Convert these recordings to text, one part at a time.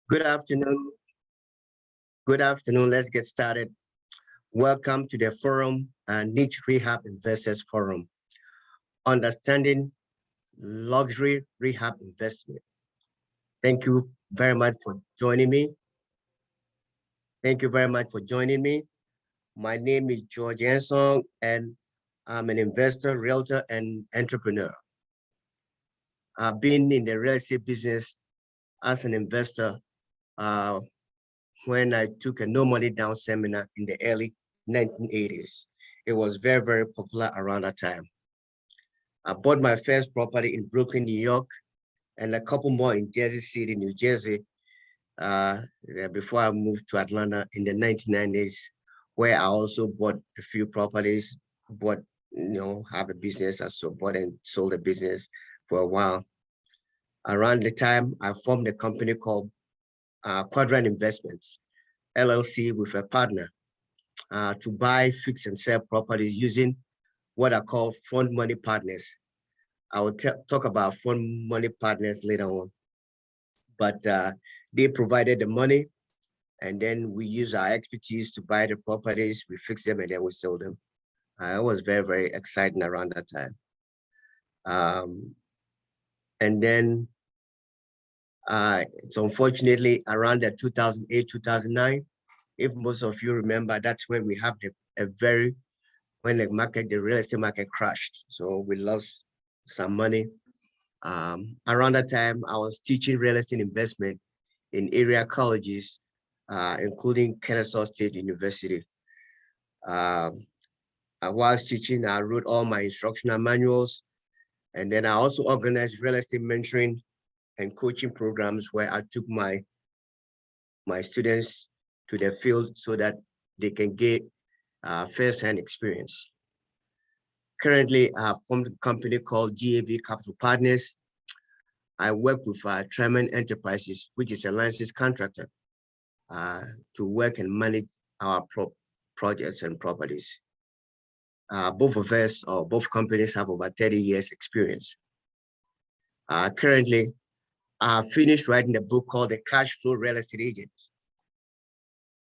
Good afternoon. Good afternoon. Let's get started. Welcome to the forum, Niche Rehab Investors Forum, Understanding Luxury Rehab Investment. Thank you very much for joining me. Thank you very much for joining me. My name is George Ansong, and I'm an investor, realtor, and entrepreneur. I've been in the real estate business as an investor when I took a no money down seminar in the early 1980s. It was very, very popular around that time. I bought my first property in Brooklyn, New York, and a couple more in Jersey City, New Jersey, before I moved to Atlanta in the 1990s, where I also bought a few properties, have a business. I bought and sold a business for a while. Around the time, I formed a company called Quadrant Investments, LLC, with a partner to buy, fix, and sell properties using what are called fund money partners. I will talk about fund money partners later on, but they provided the money, and then we use our expertise to buy the properties, we fix them, and then we sell them. It was very, very exciting around that time. And then it's unfortunately around the 2008, 2009, if most of you remember, that's when we have when the real estate market crashed. So we lost some money. Around that time, I was teaching real estate investment in area colleges, including Kennesaw State University. I was teaching, I wrote all my instructional manuals, and then I also organized real estate mentoring and coaching programs where I took my students to the field so that they can get first-hand experience. Currently, I have formed a company called GAV Capital Partners. I work with Triman Enterprises, which is a licensed contractor, to work and manage our projects and properties. Both of us, or both companies, have over 30 years experience. Currently, I finished writing a book called The Cash Flow Real Estate Agent,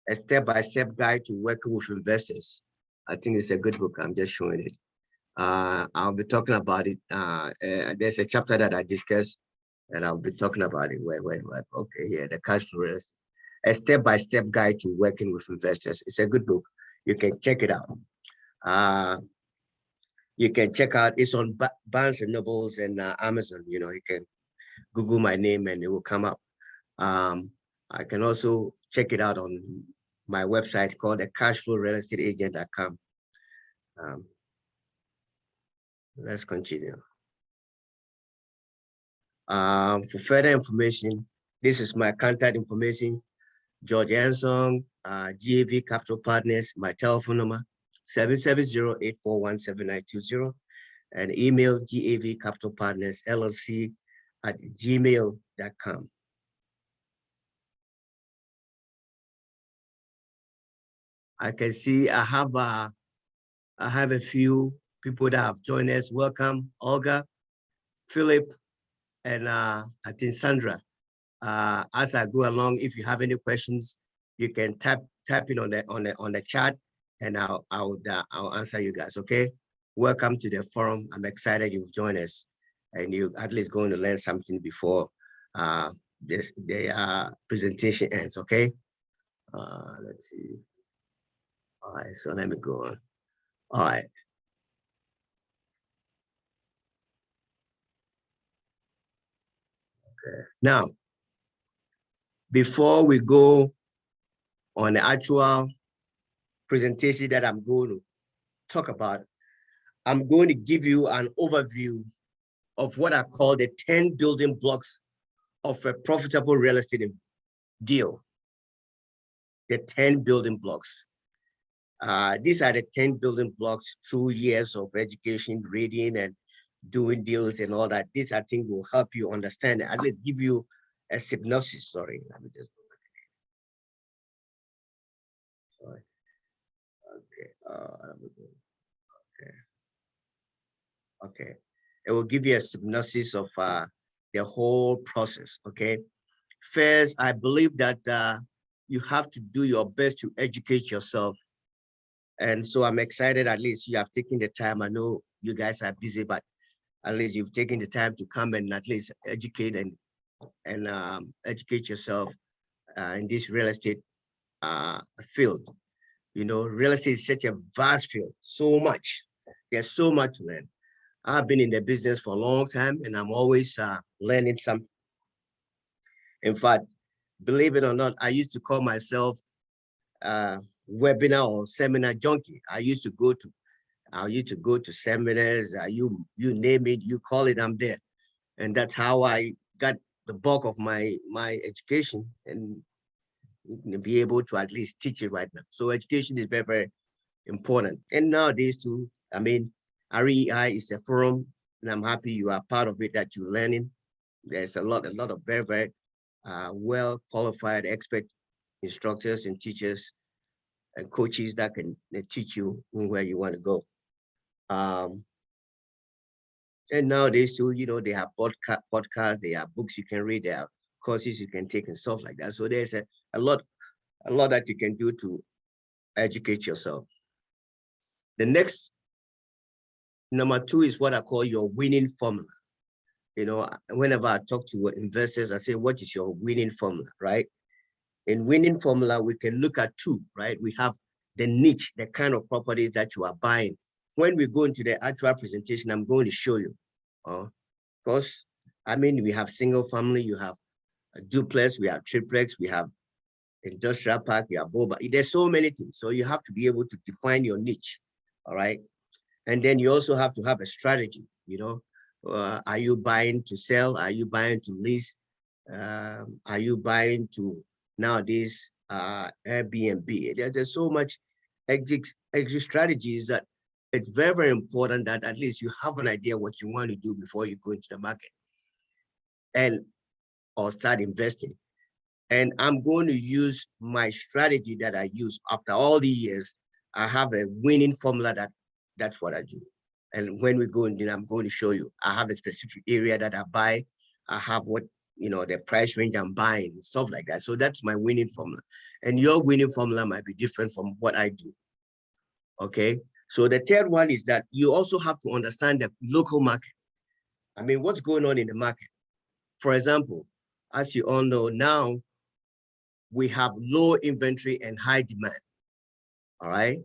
a step-by-step guide to working with investors. I think it's a good book. I'm just showing it. I'll be talking about it. There's a chapter that I discussed, and I'll be talking about it. Wait. Okay, here, The Cash Flow, a step-by-step guide to working with investors. It's a good book. You can check it out. You can check out, it's on Barnes and Nobles and Amazon. You can Google my name and it will come up. I can also check it out on my website called the cashflowrealestateagent.com. Let's continue. For further information, this is my contact information: George Ansong, GAV Capital Partners. My telephone number 770-841-7920, and email gavcapitalpartnersllc@gmail.com. I can see I have a few people that have joined us. Welcome, Olga, Philip, and I think Sandra. As I go along, if you have any questions, you can type it on the chat, and I'll answer you guys. Okay. Welcome to the forum. I'm excited you've joined us, and you're at least going to learn something before the presentation ends. Okay. Let's see. All right, so let me go on. All right. Okay. Now, before we go on the actual presentation that I'm going to talk about, I'm going to give you an overview of what I call the 10 building blocks of a profitable real estate deal. The 10 building blocks. These are the 10 building blocks through years of education, reading, and doing deals and all that. This, I think, will help you understand, at least give you a synopsis. Sorry, let me just go back again. Sorry. Okay. Okay. It will give you a synopsis of the whole process. Okay. First, I believe that you have to do your best to educate yourself. And so I'm excited, at least you have taken the time. I know you guys are busy, but at least you've taken the time to come and at least educate and educate yourself in this real estate field. You know, real estate is such a vast field, so much. There's so much to learn. I've been in the business for a long time and I'm always learning something. In fact, believe it or not, I used to call myself webinar or seminar junkie. I used to go to seminars, you name it, you call it, I'm there. And that's how I got the bulk of my education and be able to at least teach it right now. So education is very, very important. And nowadays too, I mean, REI is a forum and I'm happy you are part of it, that you're learning. There's a lot of very, very well qualified expert instructors and teachers and coaches that can teach you where you want to go. And nowadays too, you know, they have podcasts, they have books you can read, there are courses you can take and stuff like that. So there's a lot that you can do to educate yourself. The next, number two, is what I call your winning formula. You know, whenever I talk to investors, I say, what is your winning formula, right? In winning formula, we can look at two, right? We have the niche, the kind of properties that you are buying. When we go into the actual presentation, I'm going to show you. Because, I mean, we have single family, you have a duplex, we have triplex, we have industrial park, we have boba. There's so many things. So you have to be able to define your niche, all right? And then you also have to have a strategy, you know? Are you buying to sell? Are you buying to lease? Are you buying to nowadays Airbnb? There's so much exit strategies that it's very, very important that at least you have an idea what you want to do before you go into the market and or start investing. And I'm going to use my strategy that I use after all the years. I have a winning formula that's what I do. And when we go in, I'm going to show you. I have a specific area that I buy. I have what, you know, the price range I'm buying, stuff like that. So that's my winning formula. And your winning formula might be different from what I do. Okay. So the third one is that you also have to understand the local market. I mean, what's going on in the market? For example, as you all know now, we have low inventory and high demand. All right.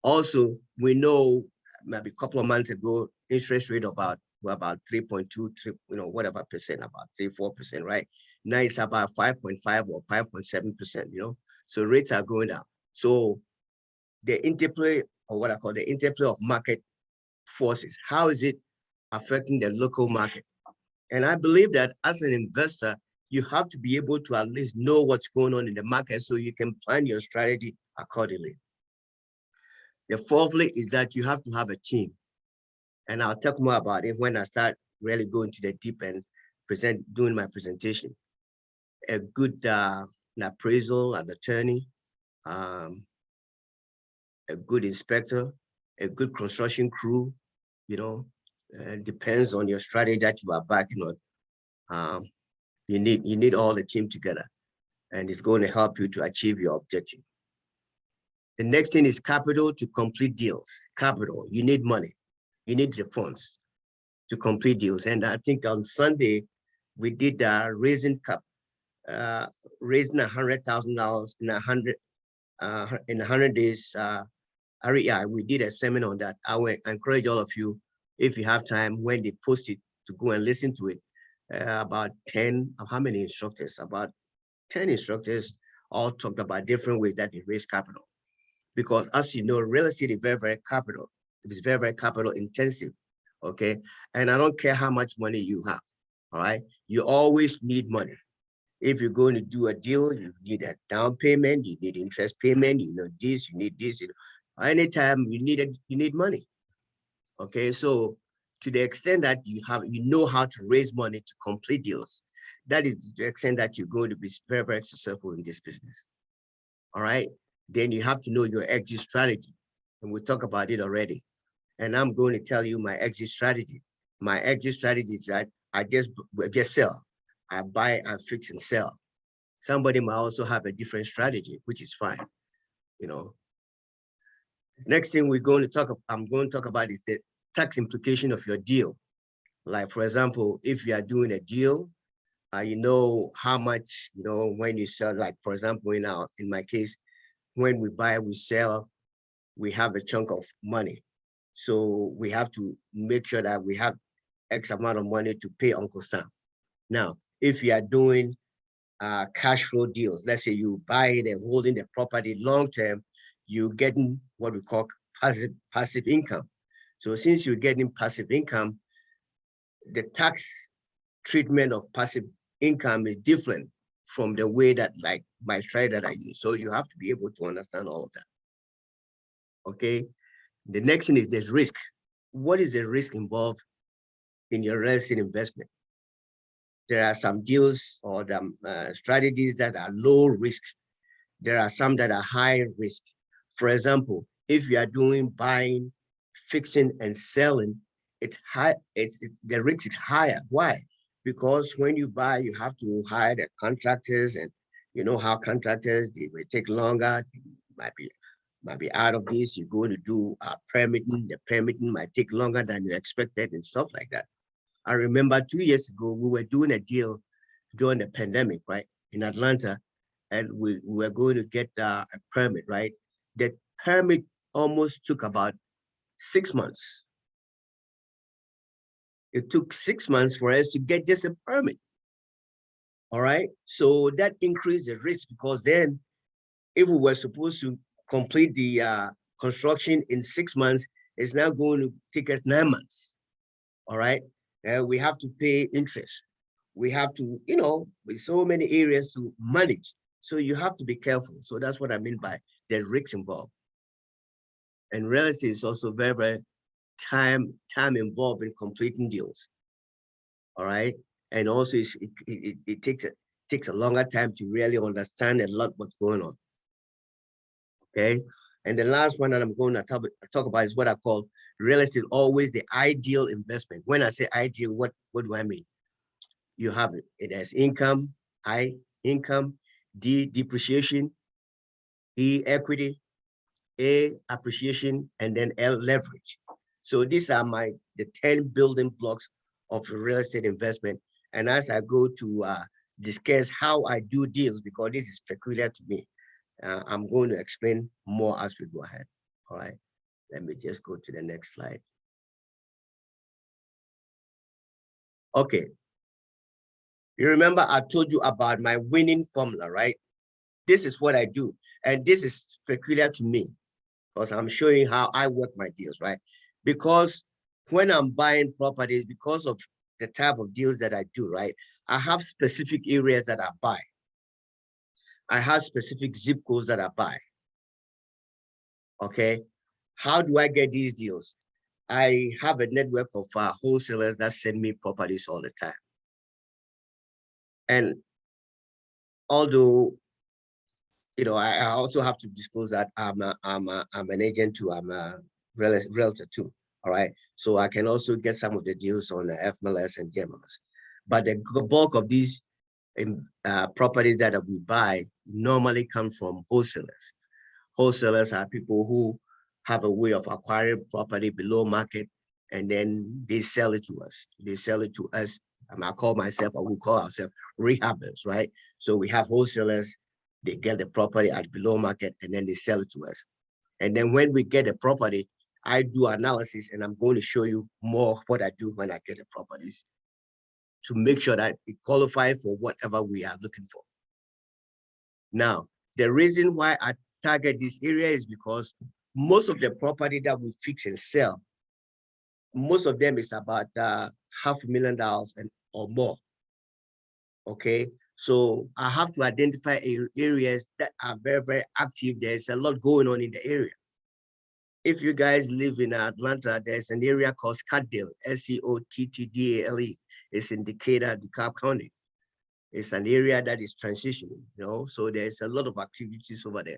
Also, we know maybe a couple of months ago, interest rate were about 3.2, whatever percent, about 3-4%, right? Now it's about 5.5 or 5.7%, you know. So rates are going down. So the interplay, or what I call the interplay of market forces, how is it affecting the local market? And I believe that as an investor, you have to be able to at least know what's going on in the market so you can plan your strategy accordingly. The fourthly is that you have to have a team. And I'll talk more about it when I start really going to the deep and doing my presentation. A good an appraisal, an attorney, a good inspector, a good construction crew, you know, depends on your strategy that you are backing on. You need all the team together, and it's going to help you to achieve your objective. The next thing is capital to complete deals. Capital, you need money. You need the funds to complete deals. And I think on Sunday, we did raising $100,000 in 100 days. REI, we did a seminar on that. I will encourage all of you, if you have time, when they post it, to go and listen to it. About 10, how many instructors? About 10 instructors all talked about different ways that they raise capital. Because as you know, real estate is very, very capital. It's very, very capital intensive, okay? And I don't care how much money you have, all right? You always need money. If you're going to do a deal, you need a down payment, you need interest payment, you know this, you need this. You know, anytime you need money, okay? So to the extent that you know how to raise money to complete deals, that is the extent that you're going to be very, very successful in this business, all right? Then you have to know your exit strategy. And we talked about it already. And I'm going to tell you my exit strategy. My exit strategy is that I just sell. I buy, I fix and sell. Somebody might also have a different strategy, which is fine, you know. Next thing I'm going to talk about is the tax implication of your deal. Like, for example, if you are doing a deal, you know how much, you know, when you sell, like, for example, in my case, when we buy, we sell, we have a chunk of money. So we have to make sure that we have X amount of money to pay Uncle Sam. Now, if you are doing cash flow deals, let's say you buy it and holding the property long term, you're getting what we call passive income. So since you're getting passive income, the tax treatment of passive income is different from the way that, like, my strategy that I use. So you have to be able to understand all of that. Okay. The next thing is there's risk. What is the risk involved in your real estate investment? There are some deals or the strategies that are low risk. There are some that are high risk. For example, if you are doing buying, fixing, and selling, it's high. The risk is higher. Why? Because when you buy, you have to hire the contractors, and you know how contractors, they will take longer. Might be out of this. You're going to do permitting. The permitting might take longer than you expected and stuff like that. I remember 2 years ago, we were doing a deal during the pandemic, right, in Atlanta, and we were going to get a permit, right? The permit almost took about 6 months. It took 6 months for us to get just a permit. All right. So that increased the risk, because then if we were supposed to complete the construction in 6 months, it's now going to take us 9 months. All right. We have to pay interest. We have to, you know, with so many areas to manage. So you have to be careful. So that's what I mean by the risks involved. And real estate is also very, very time involved in completing deals. All right. And also it takes a longer time to really understand a lot what's going on. Okay. And the last one that I'm going to talk about is what I call real estate, always the ideal investment. When I say ideal, what do I mean? You have it as income, I, income, D, depreciation, E, equity, A, appreciation, and then L, leverage. So these are the 10 building blocks of real estate investment. And as I go to discuss how I do deals, because this is peculiar to me, I'm going to explain more as we go ahead. All right, let me just go to the next slide. Okay. You remember I told you about my winning formula, right? This is what I do. And this is peculiar to me, because I'm showing how I work my deals, right? Because when I'm buying properties, because of the type of deals that I do, right? I have specific areas that I buy. I have specific zip codes that I buy. Okay. How do I get these deals? I have a network of wholesalers that send me properties all the time. And although, you know, I also have to disclose that I'm an agent too. I'm a realtor too. All right. So I can also get some of the deals on the FMLS and GMLS. But the bulk of these properties that we buy normally come from wholesalers. Wholesalers are people who have a way of acquiring property below market, and then they sell it to us. They sell it to us. I call myself, or we call ourselves rehabbers, right? So we have wholesalers, they get the property at below market, and then they sell it to us. And then when we get the property, I do analysis, and I'm going to show you more what I do when I get the properties to make sure that it qualifies for whatever we are looking for. Now, the reason why I target this area is because most of the property that we fix and sell, most of them is about $500,000 or more. Okay, so I have to identify areas that are very, very active. There's a lot going on in the area. If you guys live in Atlanta, there's an area called Scottdale, Scottdale. It's in Decatur, DeKalb County. It's an area that is transitioning, you know, so there's a lot of activities over there.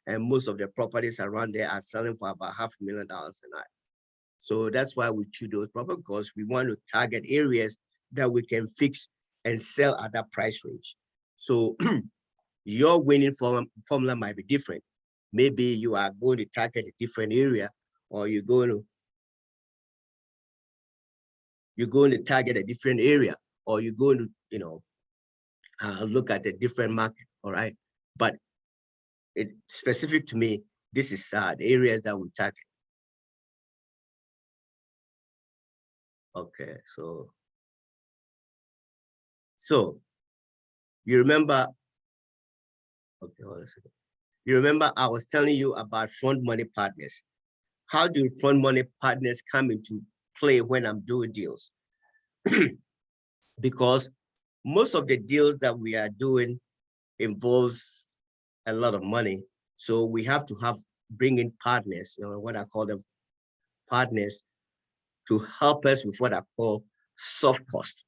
And most of the properties around there are selling for about $500,000 a night. So that's why we choose those properties, because we want to target areas that we can fix and sell at that price range. So your winning formula might be different. Maybe you are going to target a different area, or you're going to target a different area, or you're going to, look at a different market. All right. But it specific to me, this is the areas that we target. Okay, so you remember, okay, hold on a second. You remember I was telling you about front money partners. How do front money partners come into play when I'm doing deals? Because most of the deals that we are doing involves a lot of money. So we have to bring in partners, what I call them partners, to help us with what I call soft costs.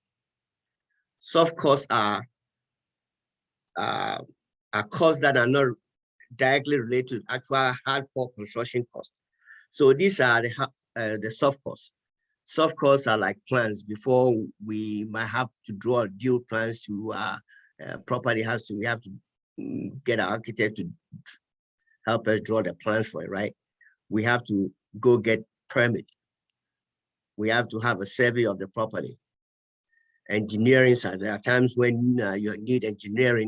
Soft costs are costs that are not directly related to actual hardcore construction costs. So these are the soft costs. Soft costs are like plans before we might have to draw deal plans to property house. We have to get an architect to help us draw the plans for it, right? We have to go get permit. We have to have a survey of the property. Engineering, so there are times when you need engineer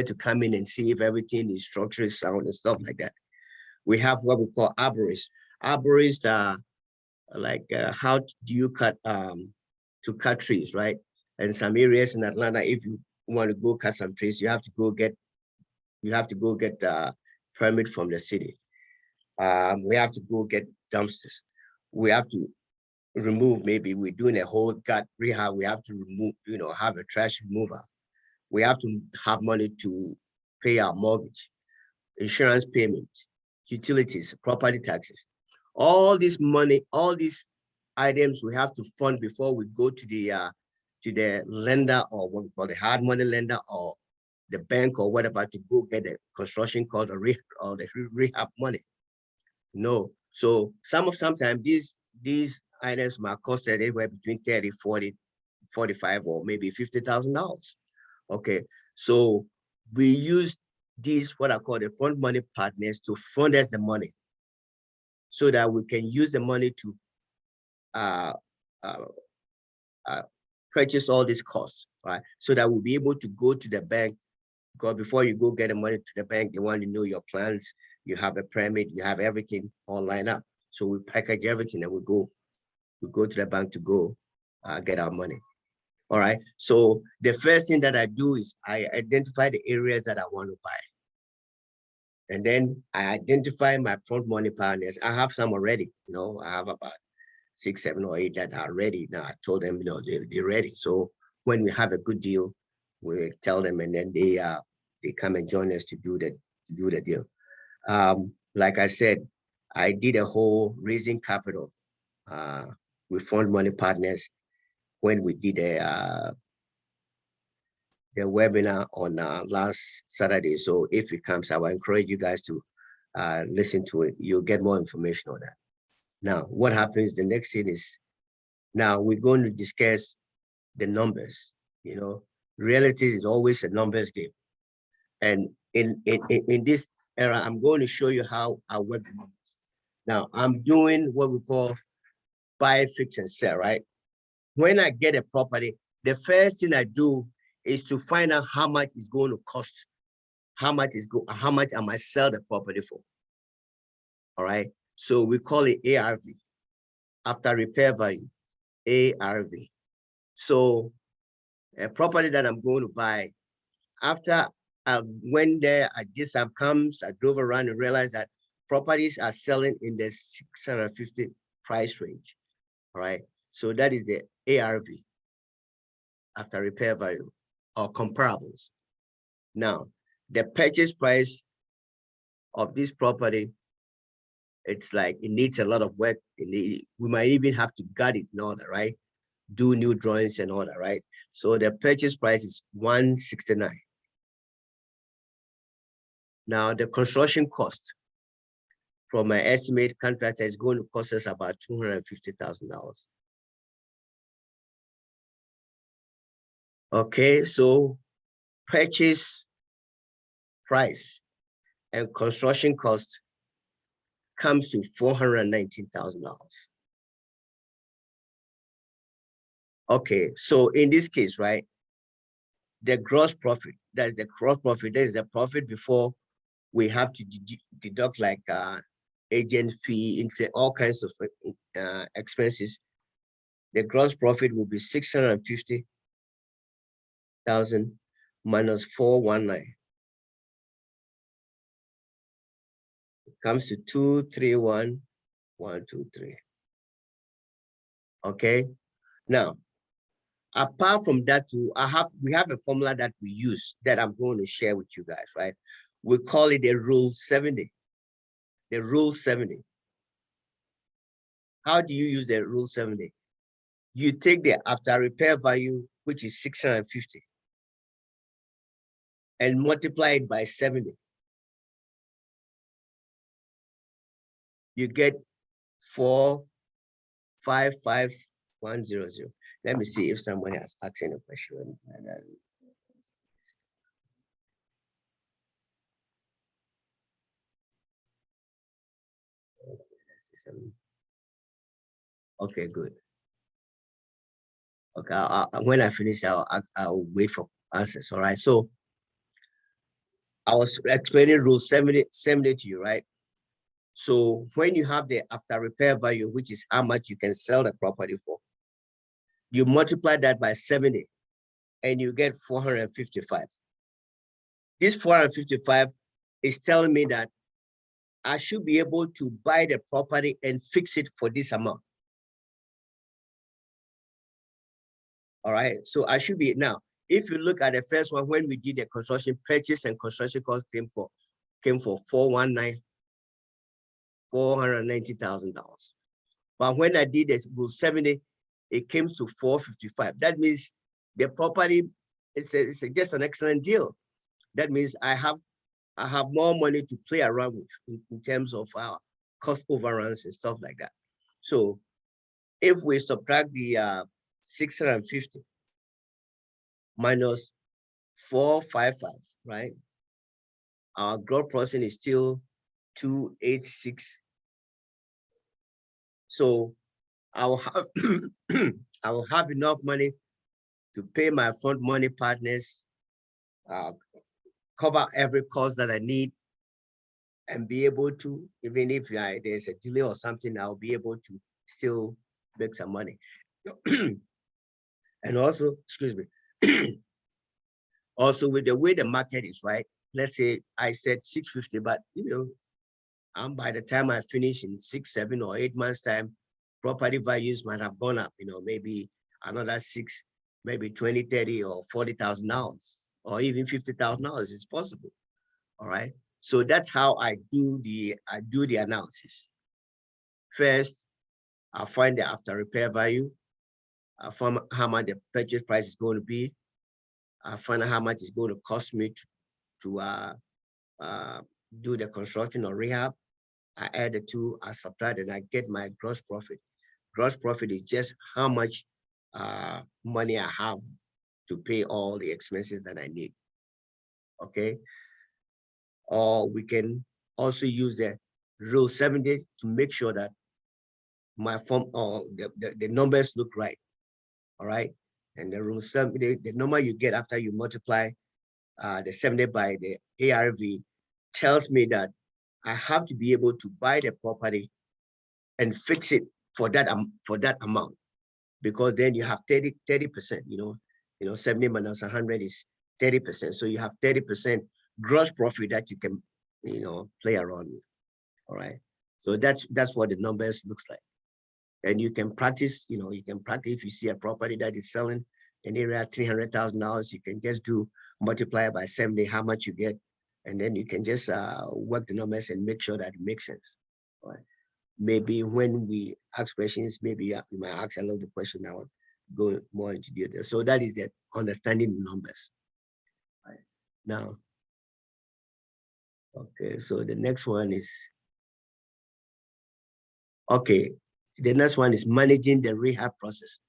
to come in and see if everything is structurally sound and stuff like that. We have what we call arborists. Arborists are like how do you cut trees, right? In some areas in Atlanta, if you want to go cut some trees, you have to go get permit from the city. We have to go get dumpsters. We have to remove, maybe we're doing a whole gut rehab, we have to remove, have a trash remover. We have to have money to pay our mortgage, insurance payment, utilities, property taxes. All this money, all these items we have to fund before we go to the lender, or what we call the hard money lender, or the bank or whatever, to go get a construction cost or the rehab money. No. So sometimes these items might cost anywhere between 30, 40, 45, or maybe $50,000. Okay. So we use these, what I call the front money partners, to fund us the money so that we can use the money to purchase all these costs, right? So that we'll be able to go to the bank, because before you go get the money to the bank, they want to know your plans, you have a permit, you have everything all lined up. So we package everything and we go to the bank to go get our money. All right. So the first thing that I do is I identify the areas that I want to buy. And then I identify my front money partners. I have some already, I have about 6, 7, or 8 that are ready. Now I told them, they're ready. So when we have a good deal, we tell them, and then they come and join us to do the deal. Like I said, I did a whole raising capital with front money partners when we did the webinar on last Saturday. So if it comes, I will encourage you guys to listen to it. You'll get more information on that. Now, what happens, the next thing is, now we're going to discuss the numbers. Reality is always a numbers game. And in this era, I'm going to show you how I work the numbers. Now, I'm doing what we call buy, fix, and sell, right? When I get a property, the first thing I do is to find out how much it's going to cost. How much I might sell the property for. All right. So we call it ARV, after repair value, ARV. So a property that I'm going to buy, after I went there, I did some comps, I drove around and realized that properties are selling in the 650 price range. All right. So that is the ARV, after repair value, or comparables. Now, the purchase price of this property, it's like it needs a lot of work. We might even have to gut it in order, right? Do new drawings and all that, right? So the purchase price is $169. Now the construction cost from my estimate contractor is going to cost us about $250,000. Okay, so purchase price and construction cost comes to $419,000. Okay, so in this case, right, the gross profit, that's the gross profit, that is the profit before we have to deduct like agent fee, interest, all kinds of expenses. The gross profit will be 650,000 minus 419. It comes to 231,123. Okay. Now, apart from that, too, we have a formula that we use that I'm going to share with you guys, right? We call it the Rule 70. The Rule 70. How do you use the Rule 70? You take the after repair value, which is 650, and multiply it by 70. You get 455,100. Let me see if somebody has asked any question. Okay, good. Okay, when I finish, I'll wait for answers. All right. So I was explaining Rule 70 to you, right? So when you have the after repair value, which is how much you can sell the property for, you multiply that by 70 and you get 455. This 455 is telling me that I should be able to buy the property and fix it for this amount. All right, so I should be now. If you look at the first one, when we did the construction purchase and construction cost came for $490,000. But when I did this Rule 70, it came to 455. That means the property is just an excellent deal. That means I have more money to play around with in terms of cost overruns and stuff like that. So if we subtract the 650 minus 455, right? Our gross profit is still 286. So I will have I will have enough money to pay my front money partners, cover every cost that I need, and be able to, even if there's a delay or something, I'll be able to still make some money. And also, excuse me, also with the way the market is, right? Let's say I said 650, but by the time I finish in 6, 7, or 8 months time, property values might have gone up, maybe another 6, maybe 20, 30, or $40,000, or even $50,000 is possible. All right. So that's how I do the analysis. First, I find the after repair value. I find how much the purchase price is going to be. I find out how much it's going to cost me to do the construction or rehab. I add the two, I subtract, and I get my gross profit. Gross profit is just how much money I have to pay all the expenses that I need. Okay. Or we can also use the Rule 70 to make sure that my form or the numbers look right. All right. And the Rule 70, the number you get after you multiply the 70 by the ARV tells me that I have to be able to buy the property and fix it for that amount, because then you have 30%, 70 minus 100 is 30%. So you have 30% gross profit that you can, play around with. All right. So that's what the numbers looks like. And you can practice, if you see a property that is selling an area $300,000, you can just multiply by 70, how much you get. And then you can just work the numbers and make sure that it makes sense. All right. Maybe when we ask questions, maybe you might ask a lot of questions. I will go more into detail. So that is the understanding the numbers. Right. Now, okay, so the next one is, the next one is managing the rehab process.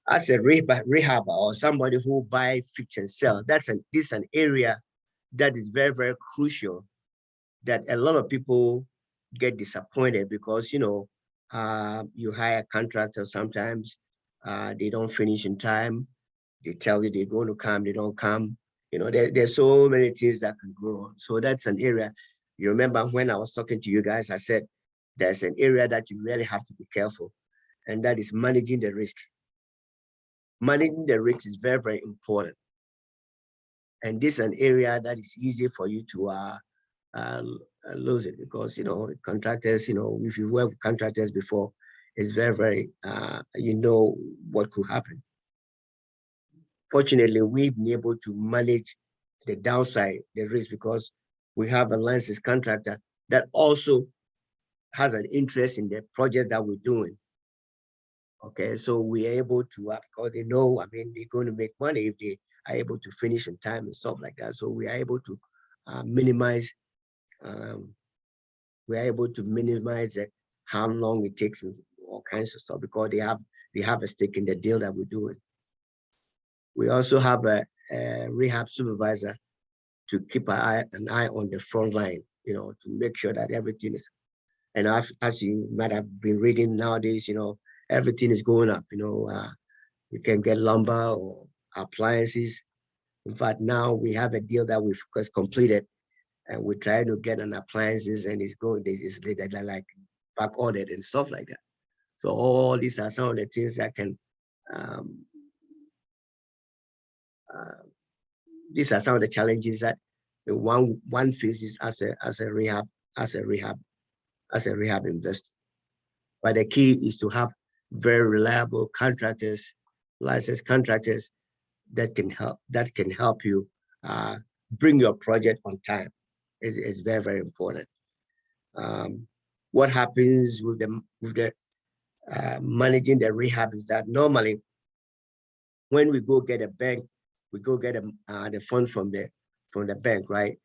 as a rehab or somebody who buy, fix and sell, this is an area that is very, very crucial, that a lot of people get disappointed because, you hire contractors sometimes, they don't finish in time. They tell you they're going to come, they don't come. There's so many things that can go on. So that's an area. You remember when I was talking to you guys, I said there's an area that you really have to be careful, and that is managing the risk. Managing the risk is very, very important. And this is an area that is easy for you to lose it, because, contractors, if you work with contractors before, it's very, very, what could happen. Fortunately, we've been able to manage the downside, the risk, because we have a licensed contractor that also has an interest in the project that we're doing. Okay, so we're able to, because they know, they're going to make money if they are able to finish in time and stuff like that. So we are able to minimize, how long it takes and all kinds of stuff, because they have a stake in the deal that we're doing. We also have a rehab supervisor to keep an eye on the front line, to make sure that everything is, and as you might have been reading nowadays, everything is going up. You can get lumber or appliances. In fact, now we have a deal that we've just completed, and we're trying to get an appliances, and they're like back ordered and stuff like that. So all these are some of the things that can, these are some of the challenges that one faces as a rehab investor. But the key is to have very reliable contractors, licensed contractors that can help you bring your project on time. Is very, very important. What happens with the managing the rehab is that normally when we go get a bank, we go get the fund from the bank, right?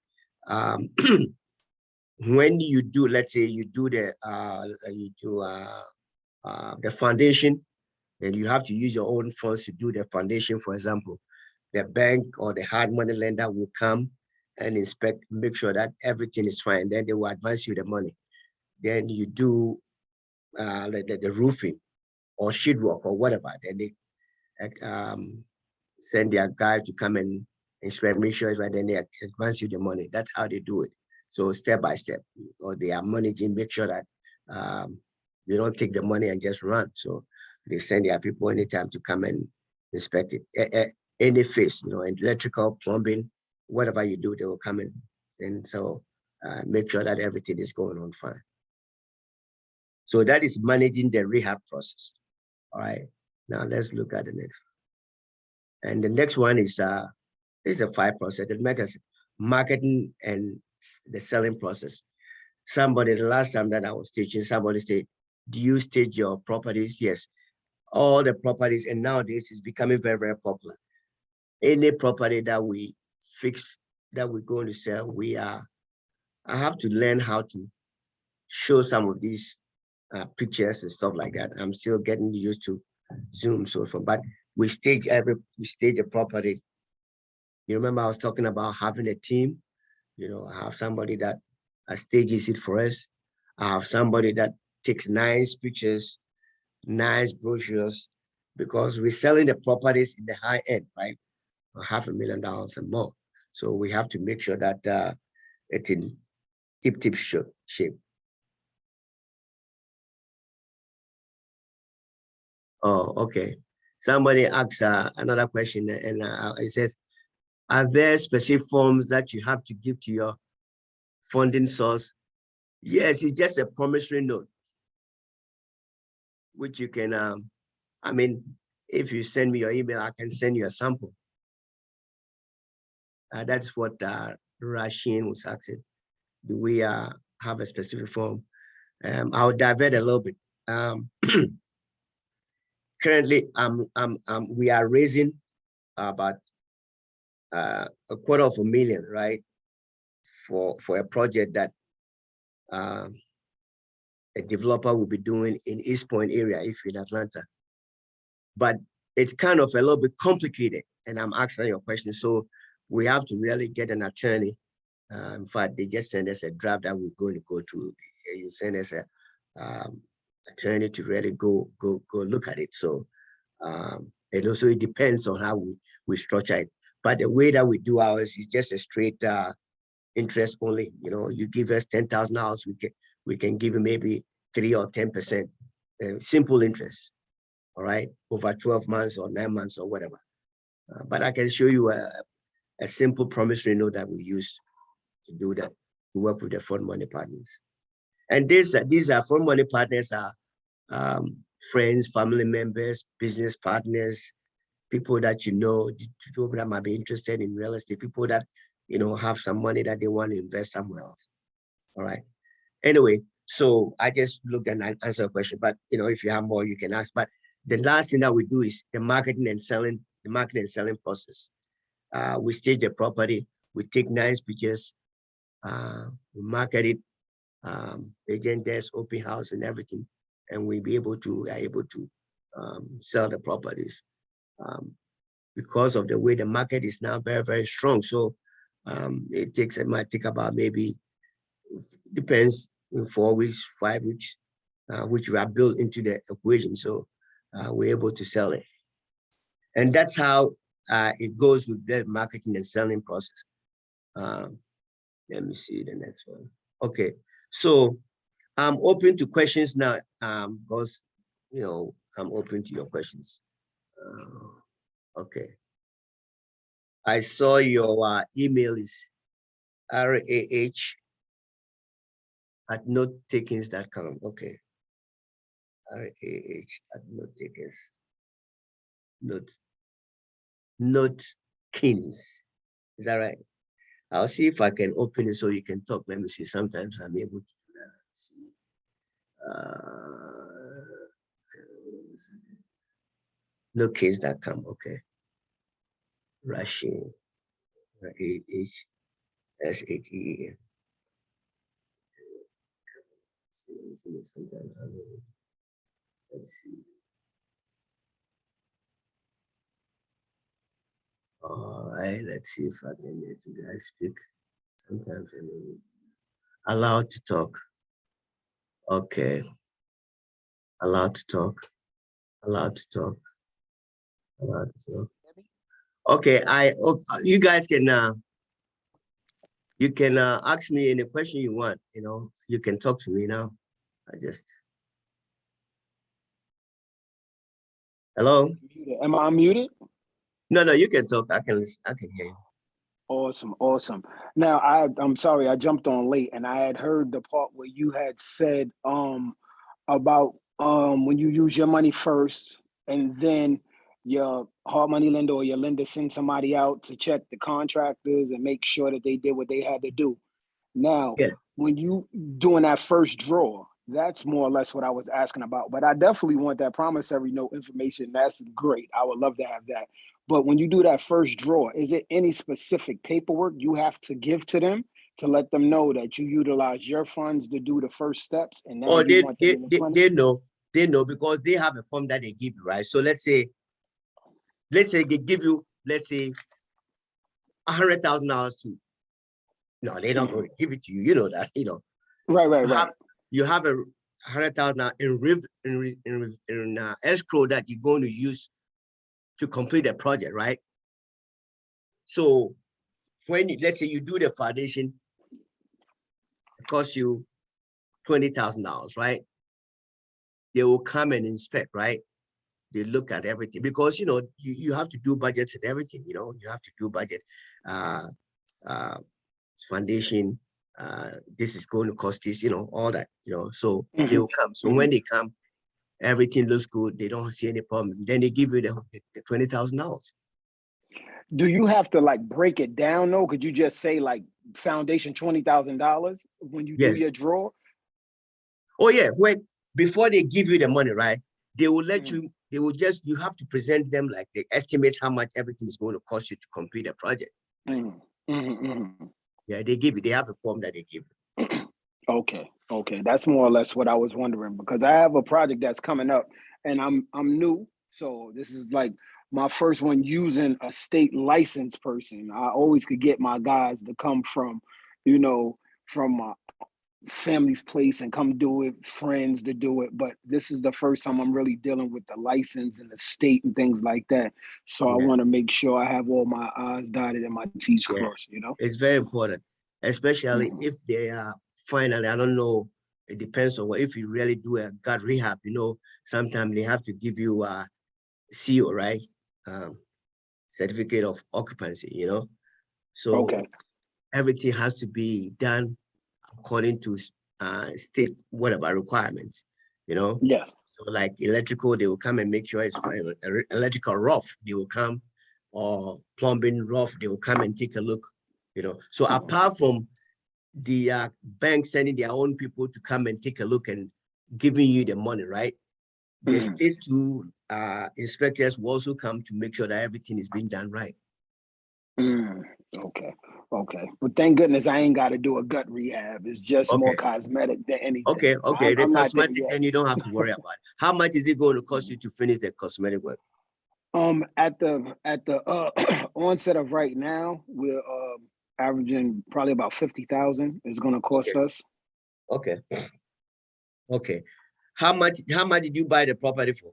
When you do, let's say you do the foundation, then you have to use your own funds to do the foundation. For example, the bank or the hard money lender will come and inspect, make sure that everything is fine. Then they will advance you the money. Then you do the roofing or sheetrock or whatever. Then they send their guy to come and inspect, make sure it's right. Then they advance you the money. That's how they do it. So step by step, or they are managing, make sure that you don't take the money and just run. So they send their people anytime to come and inspect it. Any phase, electrical, plumbing, whatever you do, they will come in. And so make sure that everything is going on fine. So that is managing the rehab process. All right. Now let's look at the next one. And the next one is a 5 process. It makes marketing and the selling process. The last time that I was teaching, somebody said, do you stage your properties? Yes. All the properties, and nowadays it's becoming very, very popular. Any property that we fix, that we're going to sell, I have to learn how to show some of these pictures and stuff like that. I'm still getting used to Zoom, so forth, but we stage a property. You remember I was talking about having a team. I have somebody that stages it for us. I have somebody that takes nice pictures, nice brochures, because we're selling the properties in the high end, right? $500,000 and more. So we have to make sure that it's in tip shape. Oh, okay. Somebody asks another question, and it says, are there specific forms that you have to give to your funding source? Yes, it's just a promissory note, which you can, if you send me your email, I can send you a sample. That's what Rasheen was asking. Do we have a specific form? I'll divert a little bit. Currently, we are raising about $250,000, right, for a project that a developer will be doing in East Point area, if in Atlanta. But it's kind of a little bit complicated, and I'm asking your question. So we have to really get an attorney. In fact, they just send us a draft that we're going to go through. You send us a attorney to really go look at it. So and also it depends on how we structure it. But the way that we do ours is just a straight interest only. You know, you give us $10,000, we can give you maybe 3 or 10%, simple interest. All right, over 12 months or 9 months or whatever. But I can show you a simple promissory note that we use to do that, to work with the fund money partners. And these are fund money partners are friends, family members, business partners, people that you know, people that might be interested in real estate, people that, you know, have some money that they want to invest somewhere else. All right. Anyway, so I just looked and answered a question, but you know, if you have more, you can ask. But the last thing that we do is the marketing and selling process. We stage the property, we take nice pictures, we market it, agent desk, open house, and everything, and we are able to sell the properties because of the way the market is now very, very strong. So it might take about maybe, depends, 4 weeks, 5 weeks, which we have built into the equation. So we're able to sell it. And that's how it goes with the marketing and selling process. Let me see the next one. Okay, so I'm open to questions now, because, you know, I'm open to your questions. Okay. I saw your email is rah@notetakings.com. Okay. rah@notetakings. Notekins. Is that right? I'll see if I can open it so you can talk. Let me see. Sometimes I'm able to do that. Let's see. Notekins.com. Okay. Rushing. RAHSHATE. Sometimes let's see. All right, let's see if I can let you guys speak. Sometimes I'm allowed to talk. Okay. Allowed to talk. Allowed to talk. Allowed to talk. Okay, you guys can you can ask me any question you want. You know, you can talk to me now. Hello. Am I muted? No, you can talk. I can hear you. Awesome. Now I'm sorry I jumped on late, and I had heard the part where you had said about when you use your money first, and then your hard money lender or your lender sends somebody out to check the contractors and make sure that they did what they had to do. Now, Yeah. when you doing that first draw, that's more or less what I was asking about. But I definitely want that promissory note information. That's great. I would love to have that. But when you do that first draw, is it any specific paperwork you have to give to them to let them know that you utilize your funds to do the first steps, and now Oh, you want them in the they know because they have a form that they give you, right? So let's say they give you, let's say, $100,000 to. No, they're not going to give it to you. You know that, you know. Right. You have a $100,000 in escrow that you're going to use to complete the project, right? So when let's say you do the foundation, it costs you $20,000, right? They will come and inspect, right? They look at everything because, you know, you have to do budgets and everything, you know, you have to do budget, foundation, this is going to cost this, you know, all that, you know, so they will come. So when they come, everything looks good, they don't see any problem, then they give you the $20,000. Do you have to like break it down though? Could you just say like foundation $20,000 when you do your draw? Oh yeah, before they give you the money, right? They will let you. They will you have to present them like the estimates how much everything is going to cost you to complete the project. Yeah, they give you. They have a form that they give you. Okay, that's more or less what I was wondering, because I have a project that's coming up, and I'm new, So this is like my first one using a state licensed person. I always could get my guys to come from, you know, from my family's place and come do it, friends to do it. But this is the first time I'm really dealing with the license and the state and things like that. So I Yeah, want to make sure I have all my I's dotted and my T's yeah. crossed, you know? It's very important, especially Mhm. if they are finally, I don't know, it depends on what, if you really do a gut rehab, sometimes they have to give you a CO, right? Um, certificate of occupancy, So Okay. everything has to be done according to state whatever requirements, you know. Yes. So like electrical, they will come and make sure it's fine. Electrical rough, they will come, or plumbing rough, they will come and take a look, So apart from the bank sending their own people to come and take a look and giving you the money, right? The Mhm. state two inspectors will also come to make sure that everything is being done right. Mm, okay. Okay. But thank goodness I ain't got to do a gut rehab. It's just more Okay, cosmetic than anything. okay. The I'm not there cosmetic, yet. then you don't have to worry about it. How much is it going to cost you to finish the cosmetic work? At the onset of right now, we're averaging probably about 50,000 is going to Okay, cost us. okay, okay. How much did you buy the property for?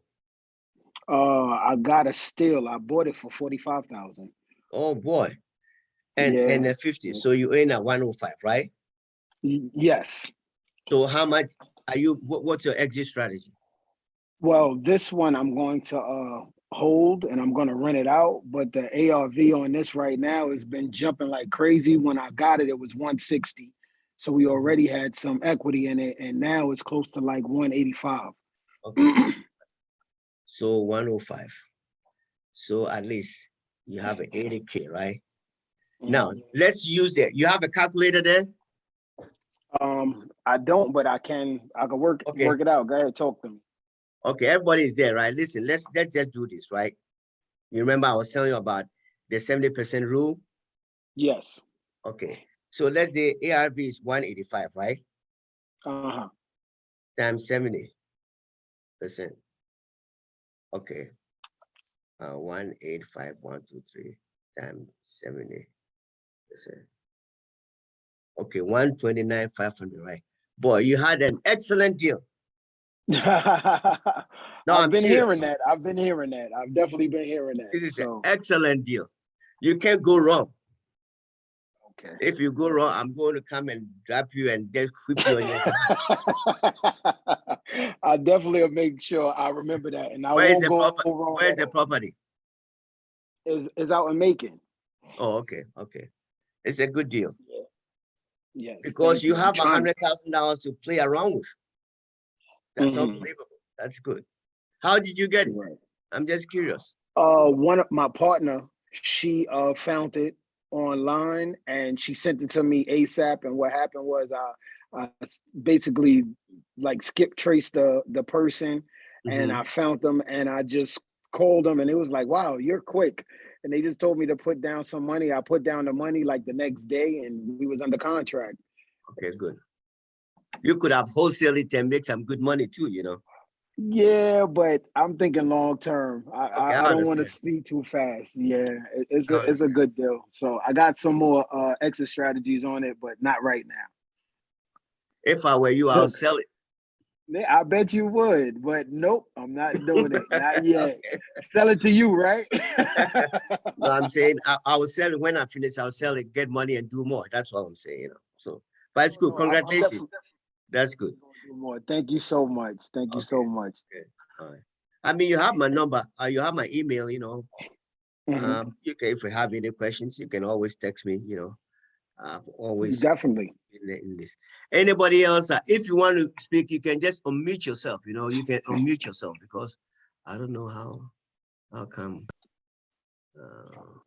I got a steal. I bought it for 45,000. Oh boy. And Yeah. the 50. So you earn at 105, right? Yes. So how much are you what's your exit strategy? Well, this one I'm going to hold and I'm going to rent it out. But the ARV on this right now has been jumping like crazy. When I got it, it was 160. So we already had some equity in it, and now it's close to like 185. Okay. So 105. So at least you have an 80K, right? Now Mhm. let's use that. You have a calculator there? I don't, but I can. I can Okay. work it out. Go ahead, talk to me. Okay, everybody is there, right? Listen, let's just do this, right? You remember I was telling you about the 70% rule? Yes. Okay. So let's say ARV is 185, right? Uh-huh. Times 70%. Okay. 185,123 times 70%. Okay, 129,500, right? Boy, you had an excellent deal. No, I've I'm been hearing serious. that. I've been hearing that. I've definitely been hearing that. This is an So excellent deal. You can't go wrong. okay. If you go wrong, I'm going to come and drop you and just whip you on your head. I definitely will make sure I remember that, and I Where is won't the go property? wrong Where is at the all. property? Is out in Macon. Oh, okay, okay. It's a good deal Yeah. Yes. because Thank you you. I'm have trying. $100,000 to play around with. That's Mhm. unbelievable. That's good. How did you get it? Right. I'm just curious. One of my partner, she found it online and she sent it to me ASAP. And what happened was I basically like skip traced the person, and Mhm. I found them and I just called them and it was like, wow, you're quick. And they just told me to put down some money. I put down the money like the next day and we was under contract. Okay, good. You could have wholesale it and make some good money too. Yeah, but I'm thinking long term. I, Okay, I I I don't want to understand. speed too fast. Yeah, I it's a understand. good deal. So I got some more exit strategies on it, but not right If I were you, I'll now. sell it. I bet you would, but nope, I'm not doing it. Not yet. Okay. Sell it to you, right? No, I'm saying I will sell it when I finish. I'll sell it, get money, and do more. That's what I'm saying. So, but it's Oh good. no, I'm Congratulations. definitely That's good. gonna do more. Thank you so much. Thank you Okay. so much. Okay. All right. I mean, you have my number. You have my email. Mhm. You can, if you have any questions, you can always text me. I've always Definitely. in this. Anybody else? If you want to speak, you can just unmute yourself. You can unmute yourself because I don't know how come. Uh,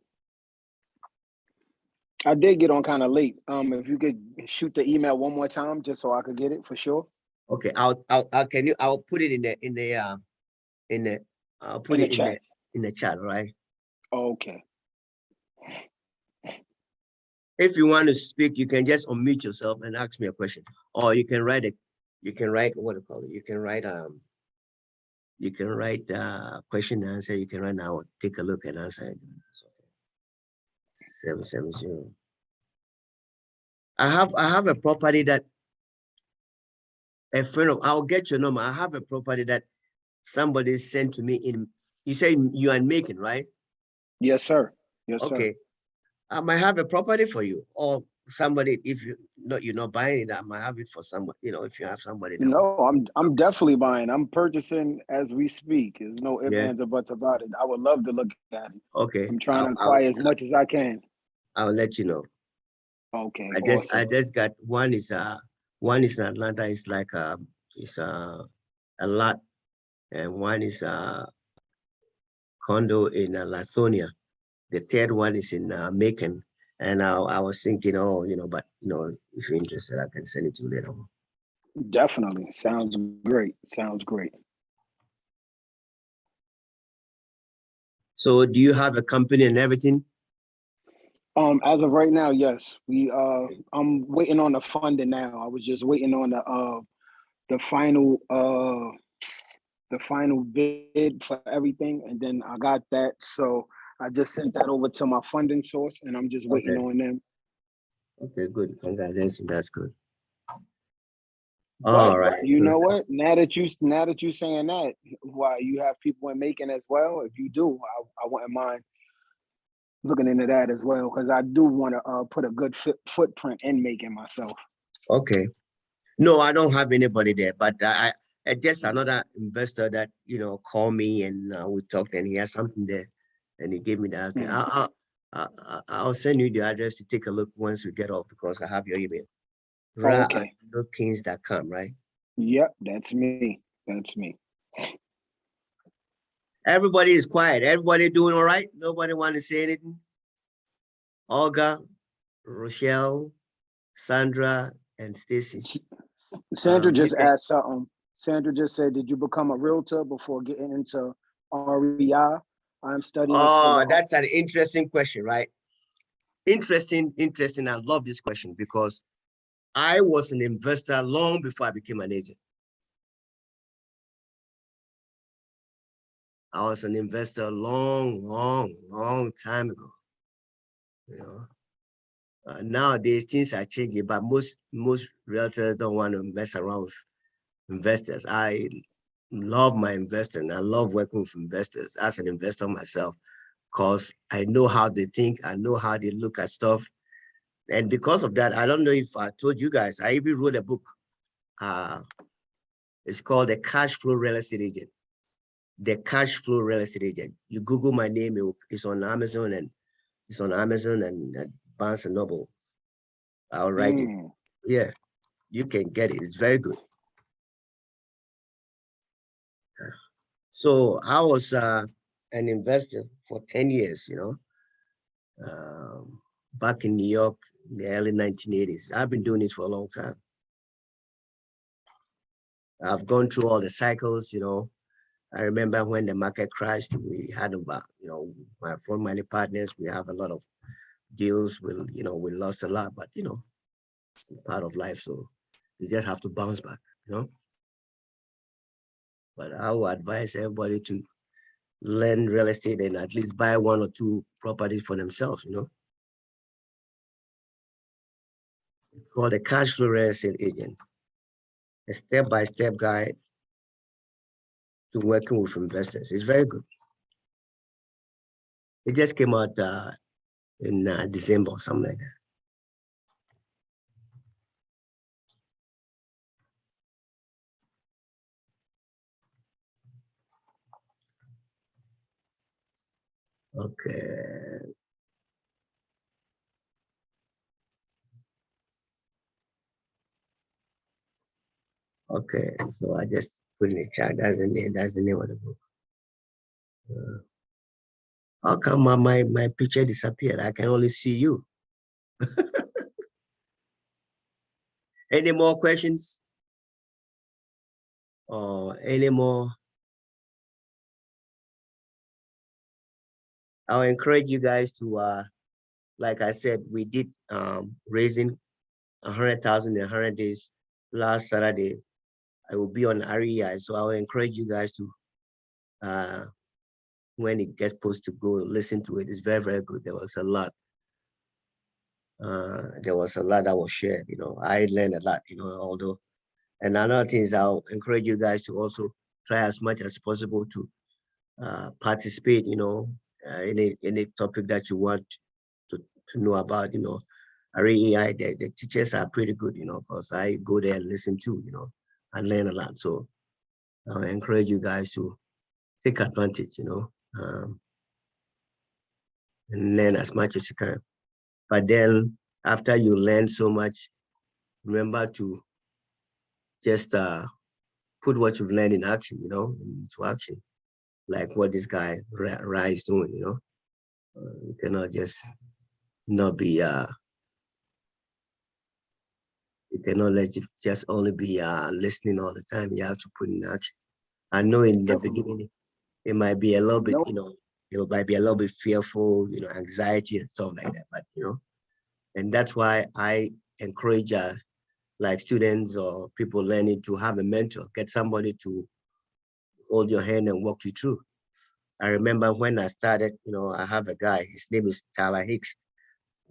I did get on kind of late. If you could shoot the email one more time, just so I could get it for sure okay, I'll put it in the I'll put in the it chat. in the chat, right? Okay. If you want to speak, you can just unmute yourself and ask me a question, or you can write it. You can write what do you call it? You can write You can write question and answer. You can write now. Take a look and answer it. 770. I have a property that a friend of, I'll get your number. I have a property that somebody sent to me in, you say you are making, right? Yes, sir. Yes, sir. Okay. I might have a property for you, or somebody, if you're not buying it, I might have it for somebody, if you have somebody that No, I'm definitely buying. I'm purchasing as we speak. There's no ifs, yeah. ands, or buts about it. I would love to look at it. Okay. I'm trying to acquire as much as I can. I'll let you know. Okay, I awesome. just got one is in Atlanta, it's like it's a lot, and one is a condo in Lithonia. The third one is in Macon. And I was thinking, but if you're interested, I can send it to you later on. Definitely. Sounds great. Sounds great. So do you have a company and everything? As of right now, yes. I'm waiting on the funding now. I was just waiting on the final the final bid for everything, and then I got that. So I just sent that over to my funding source, and I'm just waiting Okay. on them. Okay, good. Congratulations. That's good. But All right. you So know what? Now that you saying that, why you have people in Macon as well? If you do, I wouldn't mind looking into that as well, because I do want to put a good footprint in Macon myself. okay. No, I don't have anybody there, but just another investor that called me and we talked, and he has something there, and he gave me that. Okay, Mm. I'll send you the address to take a look once we get off, because I have your email. Oh, Ra at okay. kings.com, right? Yep, that's me. That's me. Everybody is quiet. Everybody doing all right. Nobody want to say anything. Olga, Rochelle, Sandra, and Stacy. Sandra just Vincent. asked something. Sandra just said, "Did you become a realtor before getting into REI? I'm studying for Oh, the." that's an interesting question, right? Interesting, interesting. I love this question because I was an investor long before I became an agent. I was an investor long, long, long time ago. You know, nowadays things are changing, but most realtors don't want to mess around with investors. I love my investing. I love working with investors as an investor myself, because I know how they think. I know how they look at stuff. And because of that, I don't know if I told you guys, I even wrote a book. Uh, it's called The Cash Flow Real Estate Agent. The Cash Flow Real Estate Agent. You Google my name, it's on Amazon, and Barnes and Noble. I'll write it. Mm. Yeah, you can get it. It's very good. So I was an investor for 10 years, back in New York in the early 1980s. I've been doing this for a long time. I've gone through all the cycles. I remember when the market crashed, we had about, my four money partners, we have a lot of deals. We lost a lot, but it's part of life. So you just have to bounce back. But I would advise everybody to learn real estate and at least buy one or two properties for themselves. Called a cash flow real estate agent, a step-by-step guide to working with investors. It's very good. It just came out in December or something like that. Okay. Okay. So I just put in the chat. That's the name. That's the name of the book. How come my picture disappeared? I can only see you. Any more questions? Or any more? I'll encourage you guys to like I said, we did raising 100,000 in 100 days last Saturday. I will be on REI, so I will encourage you guys to when it gets supposed to go listen to it. It's very, very good. There was a lot. There was a lot that was shared. I learned a lot. Although, and another thing is, I'll encourage you guys to also try as much as possible to participate. Any topic that you want to know about. REI, the teachers are pretty good. Because I go there and listen to. And learn a lot. So I encourage you guys to take advantage. And learn as much as you can. But then after you learn so much, remember to just put what you've learned in action, into action, like what this guy REI is doing. You cannot just not be you cannot let it just only be listening all the time. You have to put in action. I know in the beginning it might be a little bit, it might be a little bit fearful, anxiety and stuff like that. But and that's why I encourage like students or people learning to have a mentor, get somebody to hold your hand and walk you through. I remember when I started, I have a guy, his name is Tyler Hicks,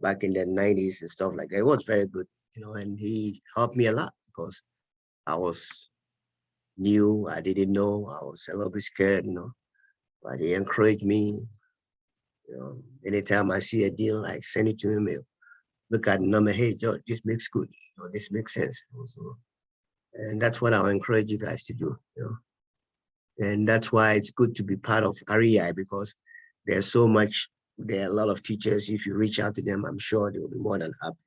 back in the 90s and stuff like that. It was very good, and he helped me a lot because I was new, I didn't know, I was a little bit scared, but he encouraged me. Anytime I see a deal, I send it to him, look at the number, hey, George, this makes good, this makes sense. So, and that's what I'll encourage you guys to do, And that's why it's good to be part of REI because there's so much, there are a lot of teachers. If you reach out to them, I'm sure they will be more than happy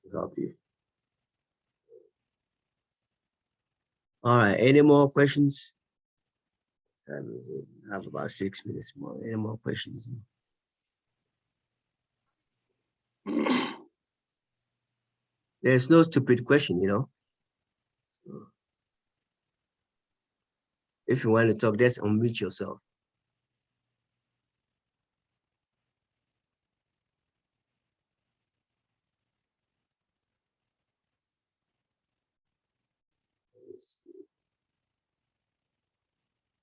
to help you. All right, any more questions? I have about 6 minutes more. Any more questions? There's no stupid question, So if you want to talk, just unmute yourself.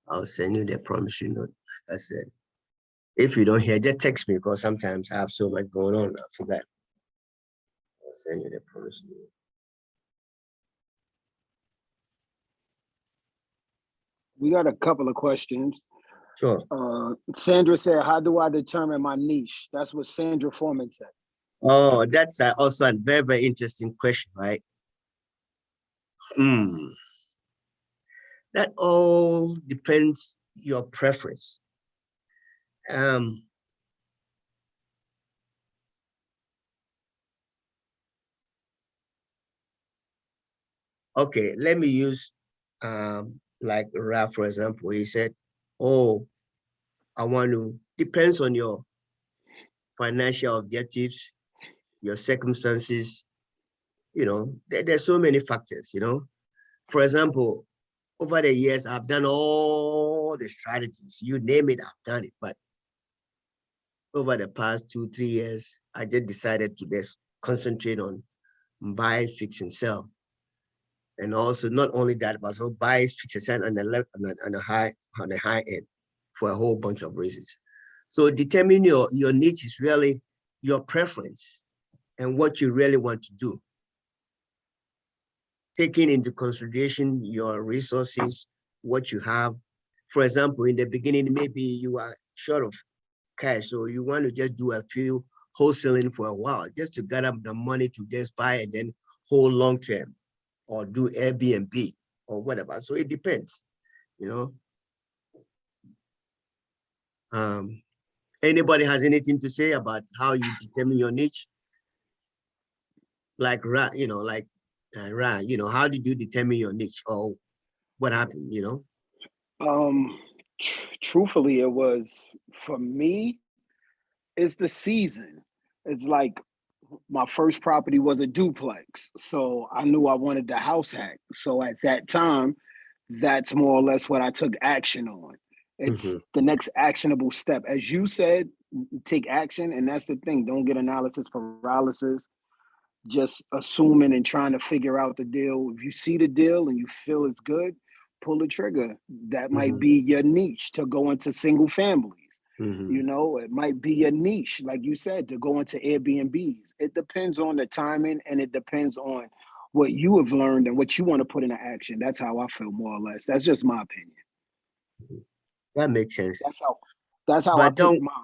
I'll send you the promissory note, like I said. If you don't hear, just text me because sometimes I have so much going on. I forgot. I'll send you the promissory note. We got a couple of questions. Sure. Sandra said, how do I determine my niche? That's what Sandra Foreman said. Oh, that's also a very, very interesting question, right? That all depends your preference. Okay, let me use like Ralph, for example. He said, oh, I want to, depends on your financial objectives, your circumstances, there's so many factors, For example, over the years, I've done all the strategies, you name it, I've done it. But over the past 2-3 years, I just decided to just concentrate on buy, fix, and sell. And also not only that, but also buy, fix, and sell on the high end for a whole bunch of reasons. So determine your niche is really your preference and what you really want to do. Taking into consideration your resources, what you have. For example, in the beginning, maybe you are short of cash, so you want to just do a few wholesaling for a while, just to get up the money to just buy and then hold long term, or do Airbnb or whatever. So it depends, Anybody has anything to say about how you determine your niche? Like, how did you determine your niche, or what happened, Truthfully, it was, for me, it's the season. It's like my first property was a duplex. So I knew I wanted the house hack. So at that time, that's more or less what I took action on. It's the next actionable step. As you said, take action. And that's the thing. Don't get analysis paralysis. Just assuming and trying to figure out the deal. If you see the deal and you feel it's good, pull the trigger. That might Mhm, be your niche to go into single families. mhm. You know, it might be your niche, like you said, to go into Airbnbs. It depends on the timing and it depends on what you have learned and what you want to put into action. That's how I feel, more or less. That's just my opinion. That makes sense. That's how that's how I But pick don't, mine.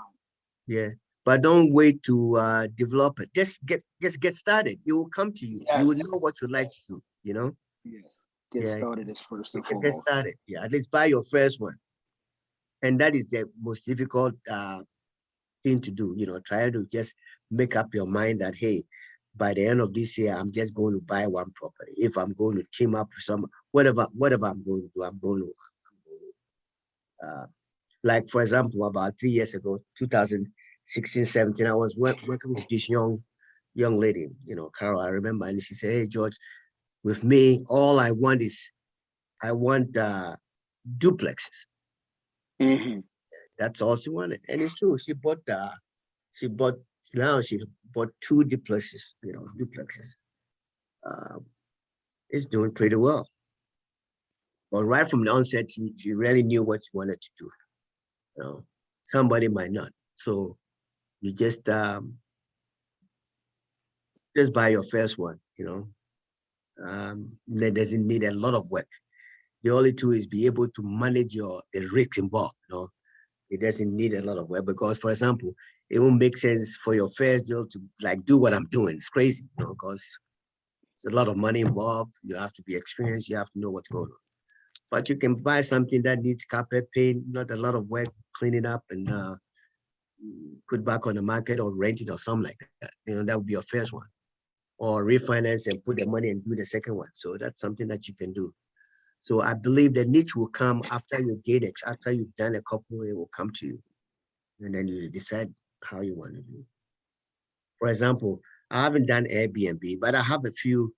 yeah, but don't wait to develop it. Just get started. It will come to you. You will Yes. know what you like to do, you know? Yes. Get Yeah, started is first and get foremost. started. Yeah, at least buy your first one. And that is the most difficult thing to do, try to just make up your mind that, hey, by the end of this year, I'm just going to buy one property. If I'm going to team up with some, whatever I'm going to do, like, for example, about 3 years ago, 2016, 17, I was working with this young lady, Carol, I remember, and she said, hey, George, with me, all I want is, I want duplexes. Hmm. That's all she wanted. And it's true. She bought, now she bought two duplexes. Um, it's doing pretty well. But right from the onset, she really knew what she wanted to do. You know, somebody might not. So you just buy your first one, that doesn't need a lot of work. The only two is be able to manage the risk involved. It doesn't need a lot of work because, for example, it won't make sense for your first deal to like do what I'm doing. It's crazy, because there's a lot of money involved. You have to be experienced. You have to know what's going on. But you can buy something that needs carpet paint, not a lot of work cleaning up, and put back on the market or rent it or something like that. That would be your first one. Or refinance and put the money and do the second one. So that's something that you can do. So I believe the niche will come after you gain it, after you've done a couple, it will come to you. And then you decide how you want to do it. For example, I haven't done Airbnb, but I have a few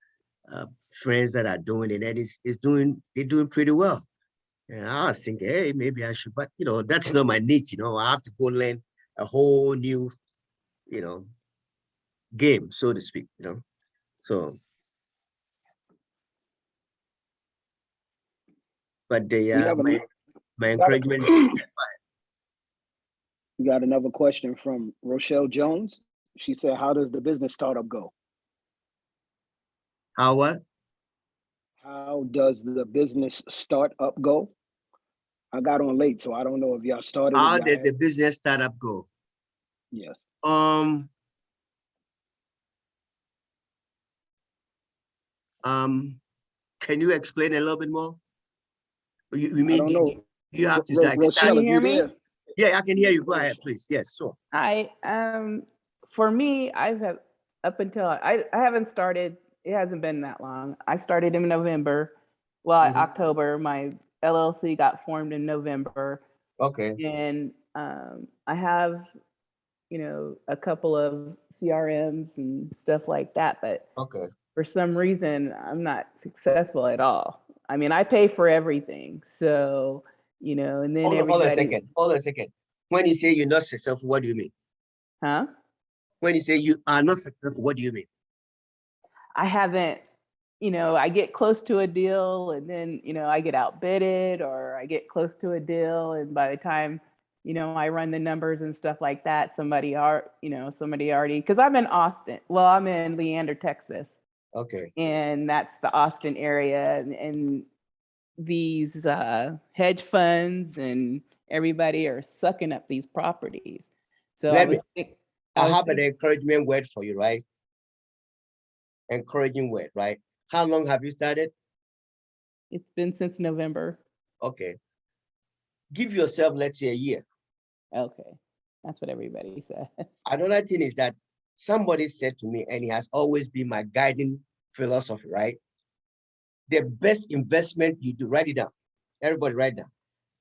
uh, friends that are doing it, and they're doing pretty well. And I was thinking, hey, maybe I should, but that's not my niche. I have to go learn a whole new, you know, game, so to speak. So, but the We have my got encouragement is a we got another question from Rochelle Jones. She said, "How does the business startup go? how what? How does the business startup go?" I got on late, so I don't know if y'all started. If How y'all does had, the business startup go? yes, Um, um, can you explain a little bit more? You I mean don't know. you have to like Can start? Rochelle, you if you hear there, me? Yeah, I can hear you. Go go ahead. ahead, please. Yes, sure. Hi. For me, I have up until I haven't started. It hasn't been that long. I started in November. Well, Mhm. October. My LLC got formed in November, Okay, and I have a couple of CRMs and stuff like that. But okay. for some reason, I'm not successful at all. I mean, I pay for everything, so and then Hold on a everybody, second. Hold on a second. When you say you're not successful, what do you mean? huh? When you say you are not successful, what do you mean? I haven't, I get close to a deal and then, I get outbidded or I get close to a deal. And by the time, I run the numbers and stuff like that, somebody already, because I'm in Austin. Well, I'm in Leander, Texas, Okay. and that's the Austin area. And these hedge funds and everybody are sucking up these properties. So Let me. I I was have an thinking, encouragement word for you, right? Encouraging word, right? How long have you started? it's been since November. Okay. Give yourself, let's say, a year. Okay. That's what everybody says. Another thing is that somebody said to me, and it has always been my guiding philosophy, right? The best investment you do, write it down. Everybody write down.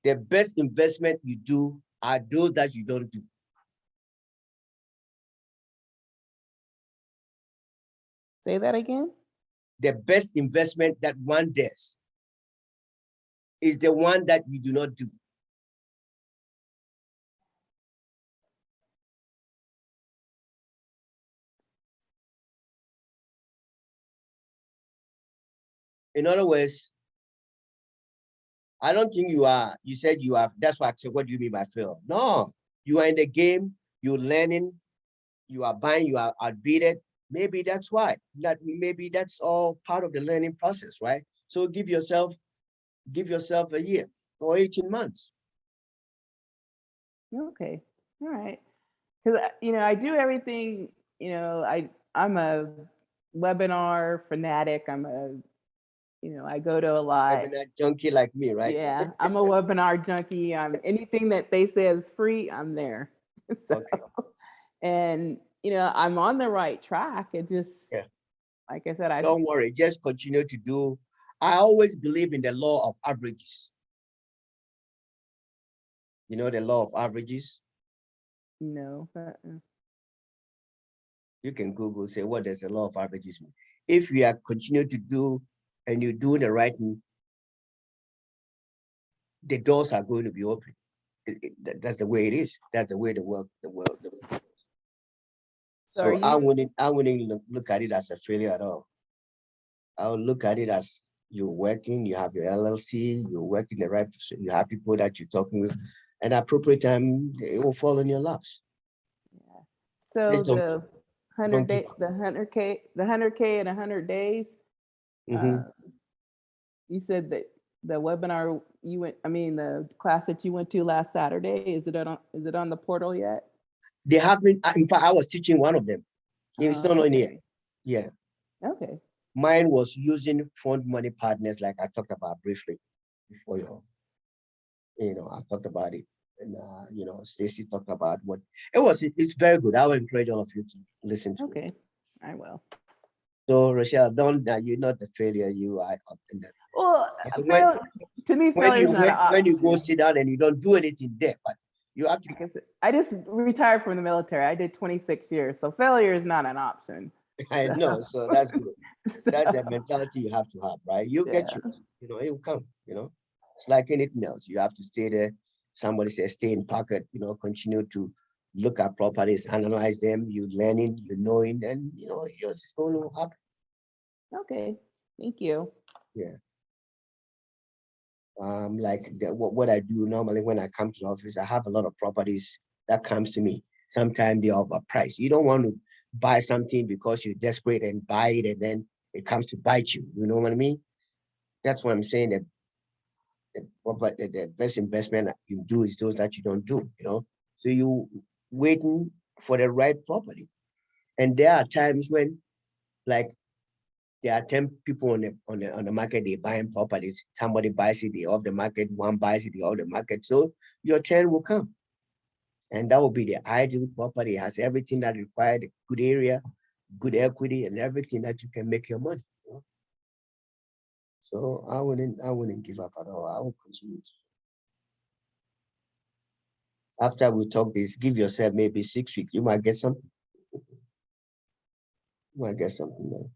The best investment you do are those that you don't do. Say that again. The best investment that one does is the one that you do not do. In other words, I don't think you are. You said you are. That's why I said, what do you mean by fail? No, you are in the game. You're learning. You are buying. You are outbeaten. Maybe that's why. Maybe that's all part of the learning process, right? So give yourself a year or 18 months. Okay. All right. Because I do everything. I'm a webinar fanatic. I go to a lot. Webinar junkie like me, right? Yeah, I'm a webinar junkie. I'm anything that they say is free, I'm there. So, Okay. and I'm on the right track. It just, Yeah. like I said, Don't worry, just continue to do. I always believe in the law of averages. You know the law of averages? no. You can Google, say, what does the law of averages mean? If you are continue to do and you do the right thing, the doors are going to be open. That's the way it is. That's the way the world. So So I wouldn't look at it as a failure at all. I would look at it as you're working, you have your LLC, you're working the right person, you have people that you're talking with, and at appropriate time, it will fall in your laps. Yeah. So Just the don't 100 give day, up. the 100K in 100 days. You said that the webinar the class that you went to last Saturday, is it on the portal yet? They haven't, in fact, I was teaching one of them. It's not in here. Okay. Yeah. Okay. Mine was using fund money partners, like I talked about briefly before, I talked about it. And, Stacy talked about what it was. It's very good. I would encourage all of you to listen to it. Okay, I will. So, Rochelle, you're not the failure. You are. Well, So to me, failure is not an option. when you go sit down and you don't do anything there, but you have to. I just retired from the military. I did 26 years, so failure is not an option. I know, so that's good. That's the mentality you have to have, right? You get yours, it will come, It's like anything else. You have to stay there. Somebody says stay in pocket, continue to look at properties, analyze them, you're learning, you're knowing, and yours is going to happen. Okay, thank you. Yeah. Like what I do normally when I come to the office, I have a lot of properties that comes to me. Sometimes they're overpriced. You don't want to buy something because you're desperate and buy it and then it comes to bite you. You know what I mean? That's what I'm saying. That the best investment you do is those that you don't do. So you waiting for the right property, and there are times when, like, there are 10 people on the market, they buying properties. Somebody buys it, they off the market, one buys it, they off the market. So your turn will come. And that will be the ideal property. It has everything that required, a good area, good equity, and everything that you can make your money. So I wouldn't give up at all. I will continue to. After we talk this, give yourself maybe 6 weeks. You might get something. You might get something there.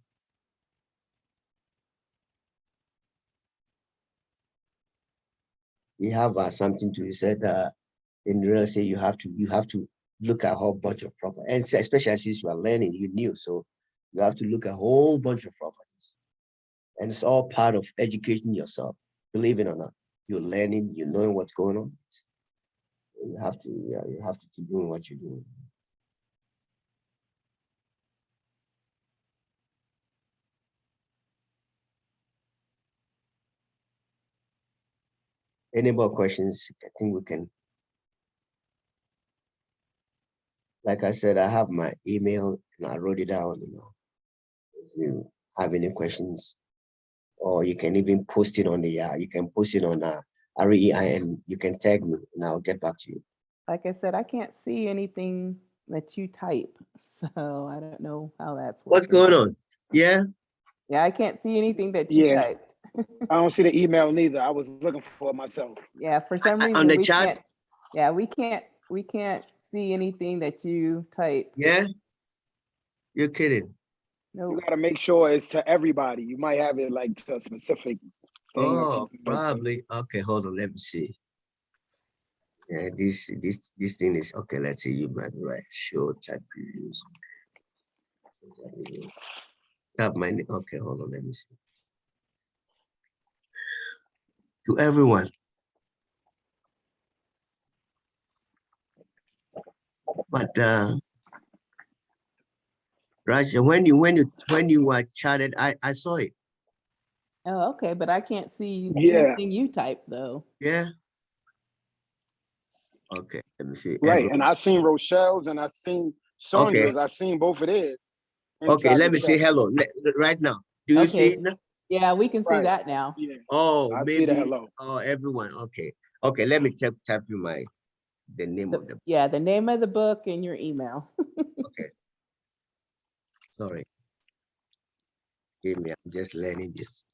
You have something to, you said in real estate, you have to look at a whole bunch of properties, and especially since you are learning, you're new, so you have to look at a whole bunch of properties, and it's all part of educating yourself. Believe it or not, you're learning, you're knowing what's going on. You have to keep doing what you're doing. Any more questions? I think we can. Like I said, I have my email and I wrote it down. If you have any questions, or you can even post it on REI, and you can tag me and I'll get back to you. Like I said, I can't see anything that you type, so I don't know how that's working. What's going on? Yeah. Yeah, I can't see anything that you typed. I don't see the email neither. I was looking for it myself. Yeah, for some reason on the we chat. can't. Yeah, we can't see anything that you type. Yeah. You're kidding. Nope. You got to make sure it's to everybody. You might have it like to a specific thing or something. Probably. Okay, hold on. Let me see. Yeah, this thing is okay. Let's see. You might be right. Show chat previews. Tap my. Okay, hold on. Let me see. to everyone. But Raja, when you chatted, I saw it. Oh, okay, but I can't see Yeah. anything you type though. Yeah. Okay. Let me see. Right. And I seen Rochelle's and I seen Okay. Sonya's. I seen both of theirs. Okay. Inside Let the me say chat. hello right now. Do you see Okay. it now? Yeah, we can see Right. that now. Yeah. Oh, I see the maybe. hello. Oh, everyone. Okay. Okay. Let me type you the name of the. Yeah, the name of the book and your email. Okay. Sorry. Give me. I'm just learning this.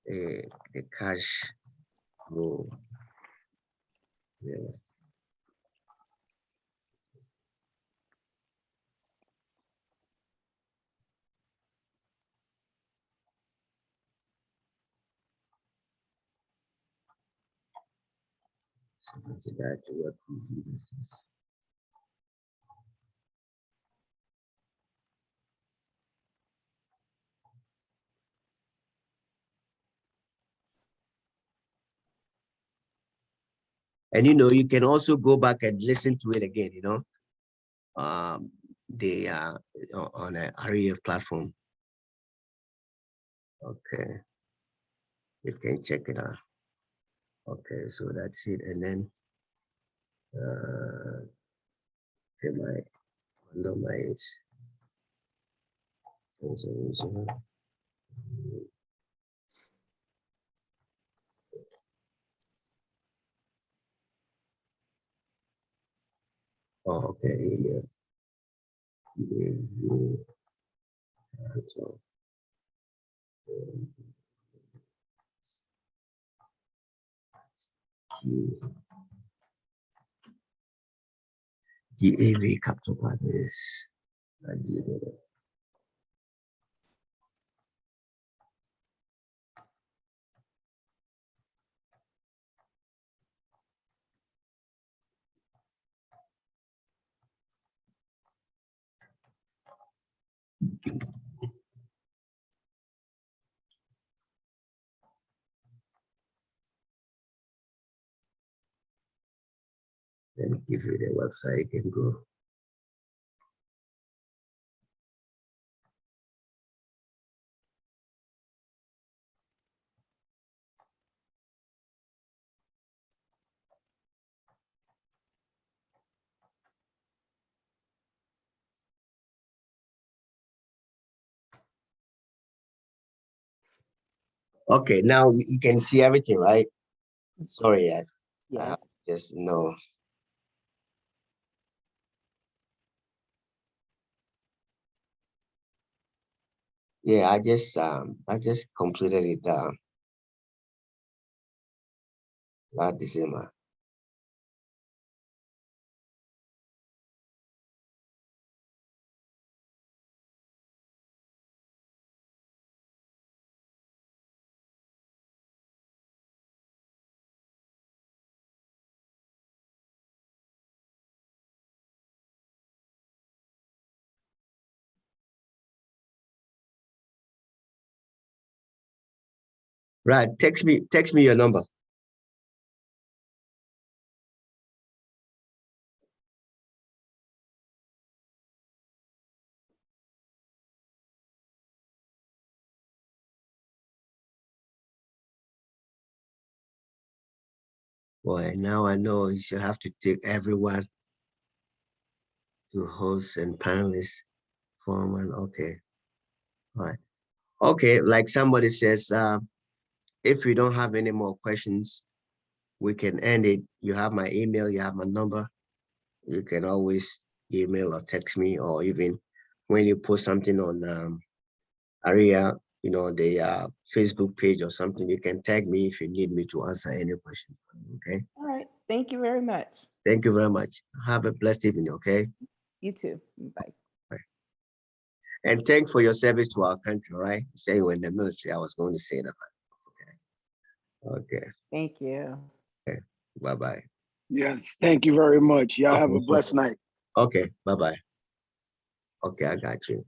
The cash flow. Yes. And you can also go back and listen to it again, they are on a REI platform. Okay, you can check it out. Okay, so that's it. And then okay, my number is okay, email. GAV capital partners. Let me give you the website. You can go. Okay, now you can see everything, right? Sorry, Yeah. just no. Yeah, I just completed it last December. Right, text me your number. Boy, now I know you should have to take everyone to host and panelists foreman. Okay. All right. Okay, like somebody says, if we don't have any more questions, we can end it. You have my email, you have my number. You can always email or text me, or even when you post something on AREA, the Facebook page or something, you can tag me if you need me to answer any question. Okay. All right. Thank you very much. Thank you very much. Have a blessed evening. Okay. You too. Bye. And thanks for your service to our country. Right. Say you were in the military. I was going to say that. Okay. Okay. Thank you. Okay. Bye bye. Yes. Thank you very much. Y'all have a blessed night. Okay. Bye bye. Okay, I got you.